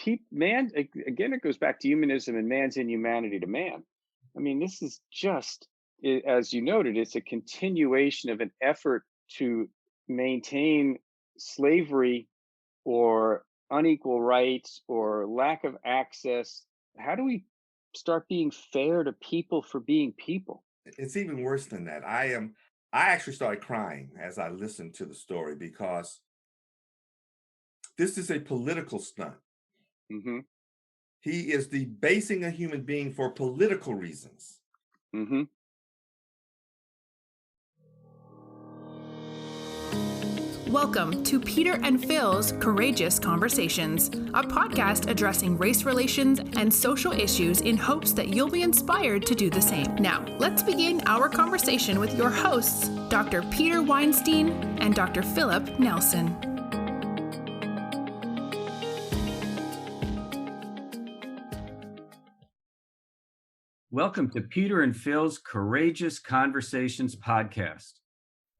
again, it goes back to humanism and man's inhumanity to man. I mean, this is just, as you noted, it's a continuation of an effort to maintain slavery or unequal rights or lack of access. How do we start being fair to people for being people? It's even worse than that. I actually started crying as I listened to the story because this is a political stunt. Hmm. He is debasing a human being for political reasons. Hmm. Welcome to Peter and Phil's Courageous Conversations, a podcast addressing race relations and social issues in hopes that you'll be inspired to do the same. Now, let's begin our conversation with your hosts, Dr. Peter Weinstein and Dr. Philip Nelson. Welcome to Peter and Phil's Courageous Conversations podcast,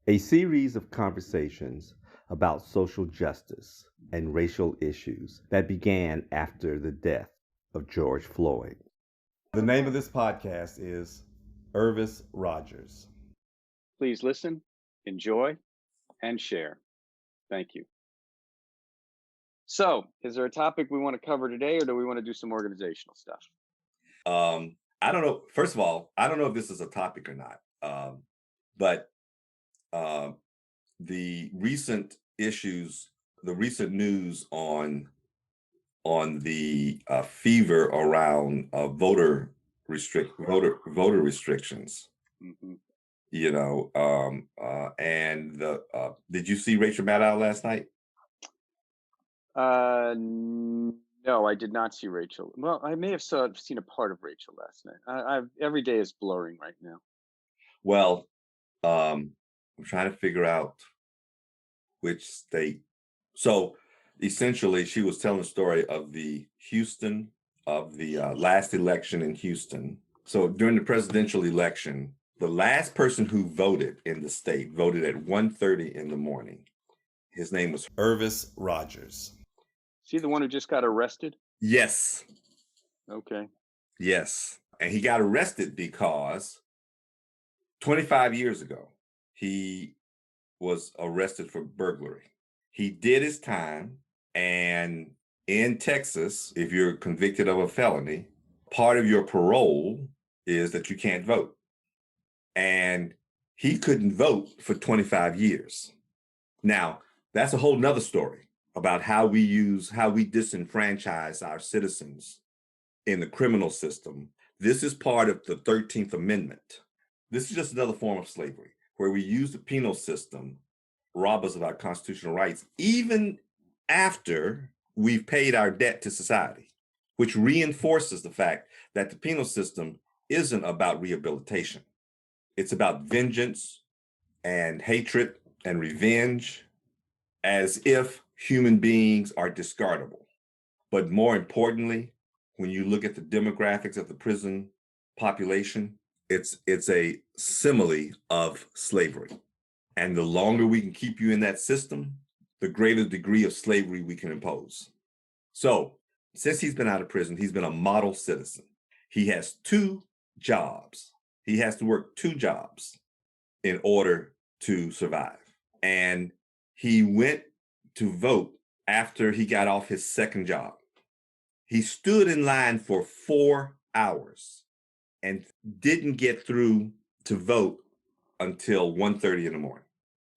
a series of conversations about social justice and racial issues that began after the death of George Floyd. The name of this podcast is Hervis Rogers. Please listen, enjoy, and share. Thank you. So, is there a topic we want to cover today, or do we want to do some organizational stuff? I don't know. First of all, I don't know if this is a topic or not, but the recent issues, the recent news on the fever around voter restrictions. Mm-hmm. You know, and did you see Rachel Maddow last night? No, I did not see Rachel. Well, I may have seen a part of Rachel last night. Every day is blurring right now. Well, I'm trying to figure out which state. So essentially, she was telling the story of the last election in Houston. So during the presidential election, the last person who voted in the state voted at 1:30 in the morning. His name was Hervis Rogers. Is he the one who just got arrested? Yes. Okay. Yes. And he got arrested because 25 years ago, he was arrested for burglary. He did his time, and in Texas, if you're convicted of a felony, part of your parole is that you can't vote. And he couldn't vote for 25 years. Now, that's a whole nother story about how we disenfranchise our citizens in the criminal system. This is part of the 13th Amendment. This is just another form of slavery, where we use the penal system, rob us of our constitutional rights, even after we've paid our debt to society, which reinforces the fact that the penal system isn't about rehabilitation. It's about vengeance and hatred and revenge, as if human beings are discardable. But more importantly, when you look at the demographics of the prison population, it's a simile of slavery. And the longer we can keep you in that system, the greater degree of slavery we can impose. So since he's been out of prison, he's been a model citizen. He has 2 jobs. He has to work 2 jobs in order to survive. And he went to vote after he got off his second job. He stood in line for 4 hours and didn't get through to vote until 1:30 in the morning.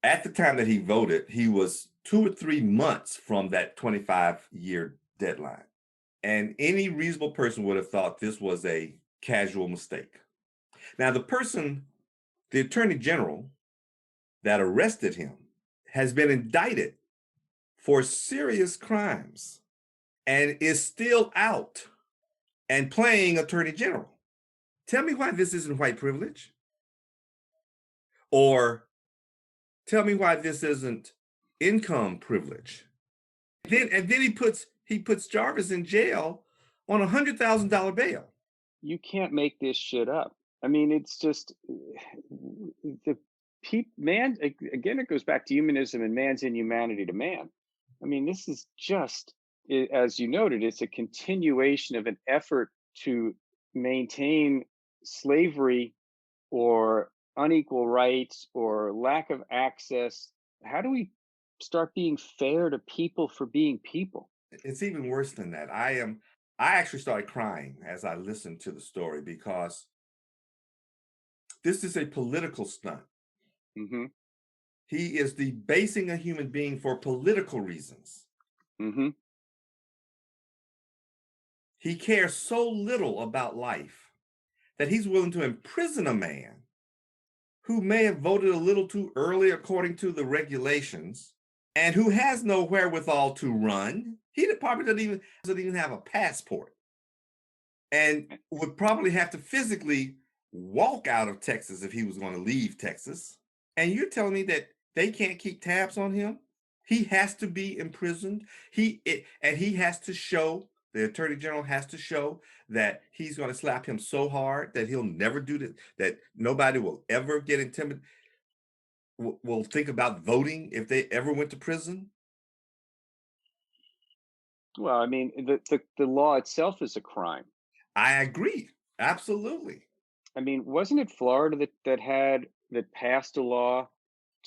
At the time that he voted, he was 2 or 3 months from that 25-year deadline. And any reasonable person would have thought this was a casual mistake. Now, the attorney general that arrested him has been indicted for serious crimes and is still out and playing attorney general. Tell me why this isn't white privilege. Or tell me why this isn't income privilege. And then he puts Jarvis in jail on a $100,000 bail. You can't make this shit up. I mean, it's just man. Again, it goes back to humanism and man's inhumanity to man. I mean, this is just as you noted, it's a continuation of an effort to maintain slavery or unequal rights or lack of access. How do we start being fair to people for being people? It's even worse than that. I actually started crying as I listened to the story because this is a political stunt. Hmm. He is debasing a human being for political reasons. Hmm. He cares so little about life that he's willing to imprison a man who may have voted a little too early according to the regulations and who has no wherewithal to run. He probably doesn't even have a passport and would probably have to physically walk out of Texas if he was going to leave Texas. And you're telling me that they can't keep tabs on him? He has to be imprisoned. And he has to show, the attorney general has to show that he's going to slap him so hard that he'll never do this, that nobody will ever get intimidated, will think about voting if they ever went to prison. Well, I mean, the law itself is a crime. I agree. Absolutely. I mean, wasn't it Florida that passed a law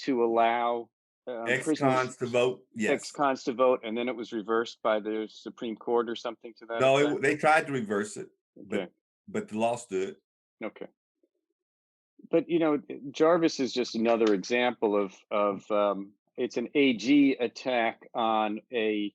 to allow prisoners, Ex-cons to vote. Yes. ex-cons to vote, and then it was reversed by the Supreme Court or something to that No, effect? they tried to reverse it, Okay, but the law stood. okay. But Jarvis is just another example of it's an AG attack on a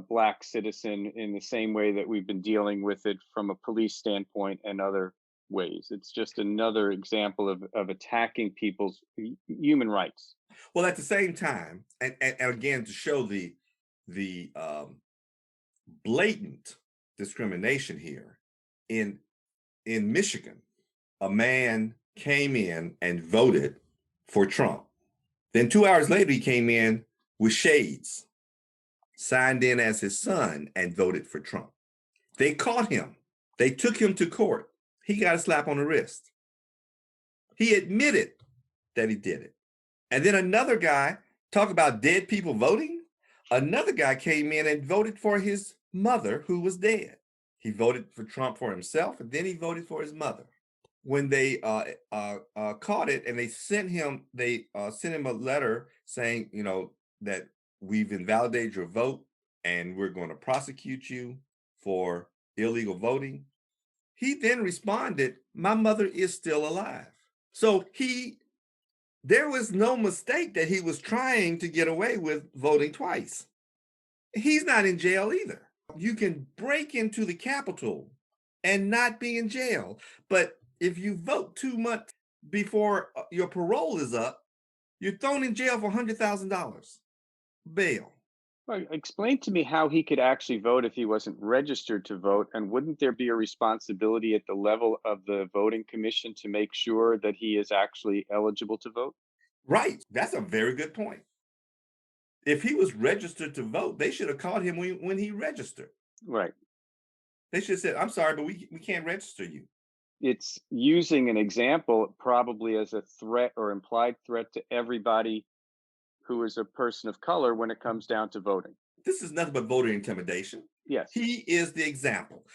black citizen in the same way that we've been dealing with it from a police standpoint and other ways. It's just another example of attacking people's human rights. Well, at the same time, and again to show the blatant discrimination here in Michigan, a man came in and voted for Trump. Then 2 hours later, he came in with shades, signed in as his son, and voted for Trump. They caught him. They took him to court. He got a slap on the wrist. He admitted that he did it. And then another guy, talk about dead people voting. Another guy came in and voted for his mother who was dead. He voted for Trump for himself, and then he voted for his mother. When they caught it and they sent him a letter saying, that we've invalidated your vote and we're going to prosecute you for illegal voting. He then responded, "My mother is still alive." So there was no mistake that he was trying to get away with voting twice. He's not in jail either. You can break into the Capitol and not be in jail. But if you vote 2 months before your parole is up, you're thrown in jail for $100,000 bail. Well, explain to me how he could actually vote if he wasn't registered to vote, and wouldn't there be a responsibility at the level of the voting commission to make sure that he is actually eligible to vote? Right. That's a very good point. If he was registered to vote, they should have caught him when he registered. Right. They should have said, "I'm sorry, but we can't register you." It's using an example probably as a threat or implied threat to everybody who is a person of color when it comes down to voting. This is nothing but voter intimidation. Yes. He is the example.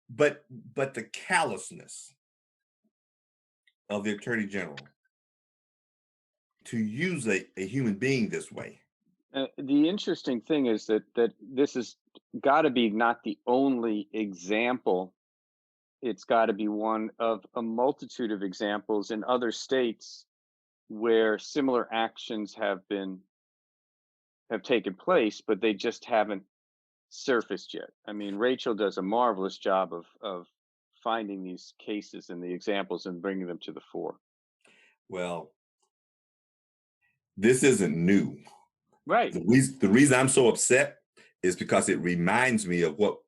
But the callousness of the attorney general to use a human being this way. The interesting thing is that this has got to be not the only example. It's got to be one of a multitude of examples in other states where similar actions have taken place, but they just haven't surfaced yet. I mean, Rachel does a marvelous job of finding these cases and the examples and bringing them to the fore. Well, this isn't new. Right. The reason I'm so upset is because it reminds me of what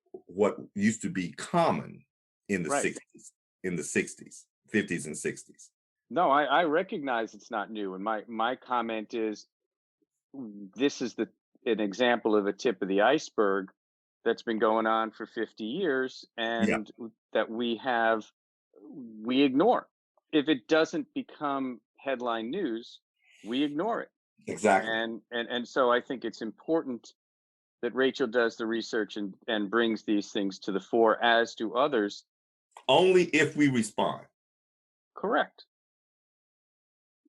used to be common in the Right. 60s, 50s and 60s. No, I recognize it's not new. And my comment is this is an example of a tip of the iceberg that's been going on for 50 years and that we ignore. If it doesn't become headline news, we ignore it. Exactly. And so I think it's important that Rachel does the research and brings these things to the fore, as do others. Only if we respond. Correct.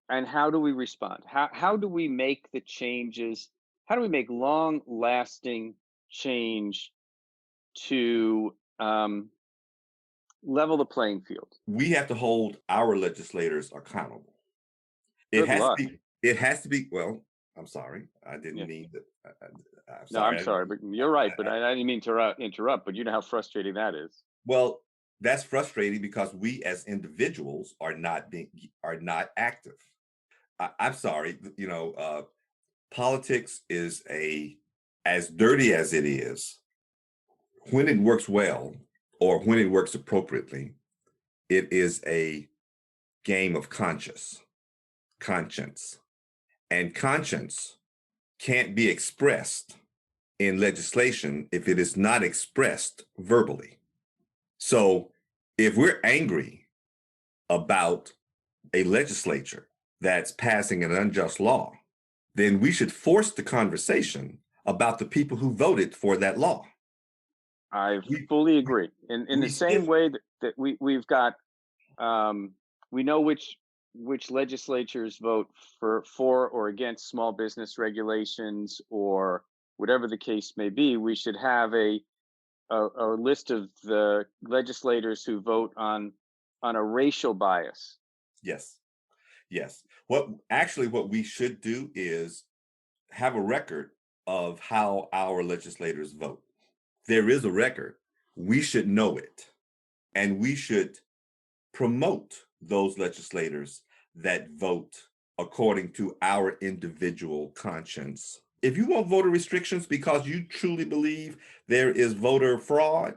And how do we respond? How do we make the changes? How do we make long lasting change to level the playing field? We have to hold our legislators accountable. Good luck. It has to be, well, I'm sorry. I Yeah. didn't mean that. No, I'm sorry, but you're right. But I didn't mean to interrupt, but you know how frustrating that is. Well, that's frustrating because we as individuals are not active. I'm sorry, politics is as dirty as it is. When it works well or when it works appropriately, it is a game of conscience. And conscience can't be expressed in legislation if it is not expressed verbally. So if we're angry about a legislature that's passing an unjust law, then we should force the conversation about the people who voted for that law. I fully agree. In the same way that we've got, we know which legislatures vote for or against small business regulations or whatever the case may be. We should have a list of the legislators who vote on a racial bias. Yes. What we should do is have a record of how our legislators vote. There is a record. We should know it. And we should promote those legislators that vote according to our individual conscience. If you want voter restrictions because you truly believe there is voter fraud,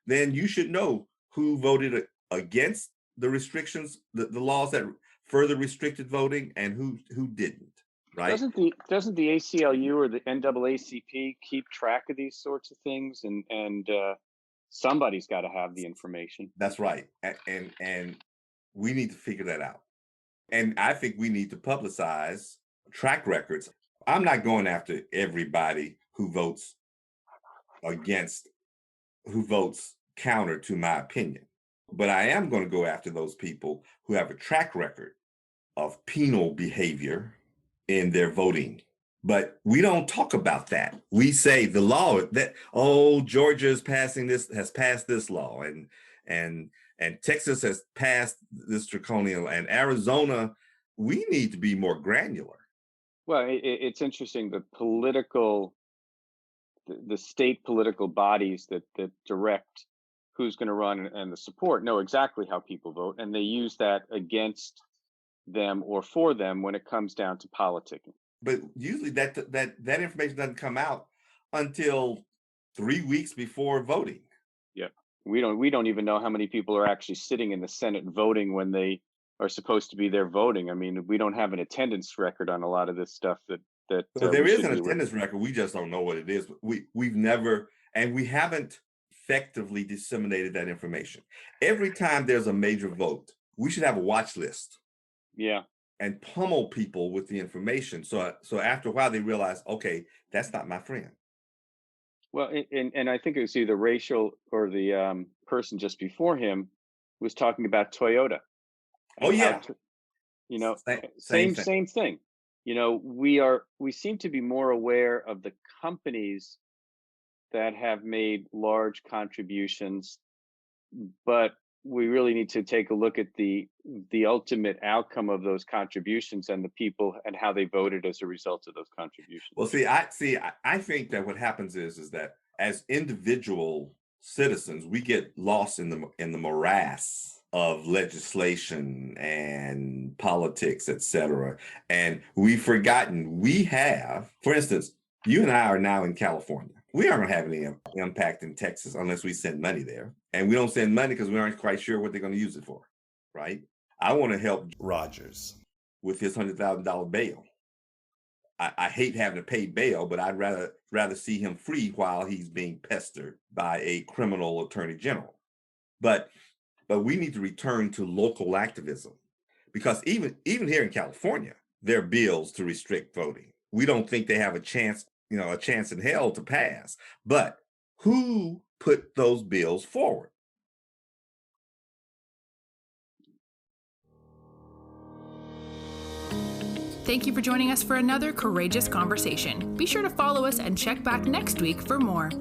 then you should know who voted against the restrictions, the laws that further restricted voting, and who didn't. Right? Doesn't the ACLU or the NAACP keep track of these sorts of things? And somebody's got to have the information. That's right. And we need to figure that out. And I think we need to publicize track records. I'm not going after everybody who votes counter to my opinion, but I am going to go after those people who have a track record of penal behavior in their voting. But we don't talk about that. We say the law that, Georgia has passed this law, and Texas has passed this draconian, and Arizona. We need to be more granular. Well, it's interesting. The state political bodies that direct who's going to run and the support know exactly how people vote, and they use that against them or for them when it comes down to politicking. But usually that information doesn't come out until 3 weeks before voting. Yeah, we don't even know how many people are actually sitting in the Senate voting when they are supposed to be there voting. I mean, we don't have an attendance record on a lot of this stuff that so there is an attendance record. We just don't know what it is. We've never, and we haven't effectively disseminated that information. Every time there's a major vote, we should have a watch list. Yeah. And pummel people with the information. So after a while they realize, okay, that's not my friend. Well, and I think it was either Rachel or the person just before him was talking about Toyota. Oh yeah. Same thing. We seem to be more aware of the companies that have made large contributions, but we really need to take a look at the ultimate outcome of those contributions and the people and how they voted as a result of those contributions. Well, I think that what happens is that as individual citizens, we get lost in the morass of legislation and politics, et cetera. And we've forgotten for instance, you and I are now in California. We aren't going to have any impact in Texas unless we send money there. And we don't send money because we aren't quite sure what they're going to use it for, right? I want to help Rogers with his $100,000 bail. I hate having to pay bail, but I'd rather see him free while he's being pestered by a criminal attorney general. But we need to return to local activism, because even here in California, there are bills to restrict voting. We don't think they have a chance a chance in hell to pass. But who put those bills forward? Thank you for joining us for another courageous conversation. Be sure to follow us and check back next week for more.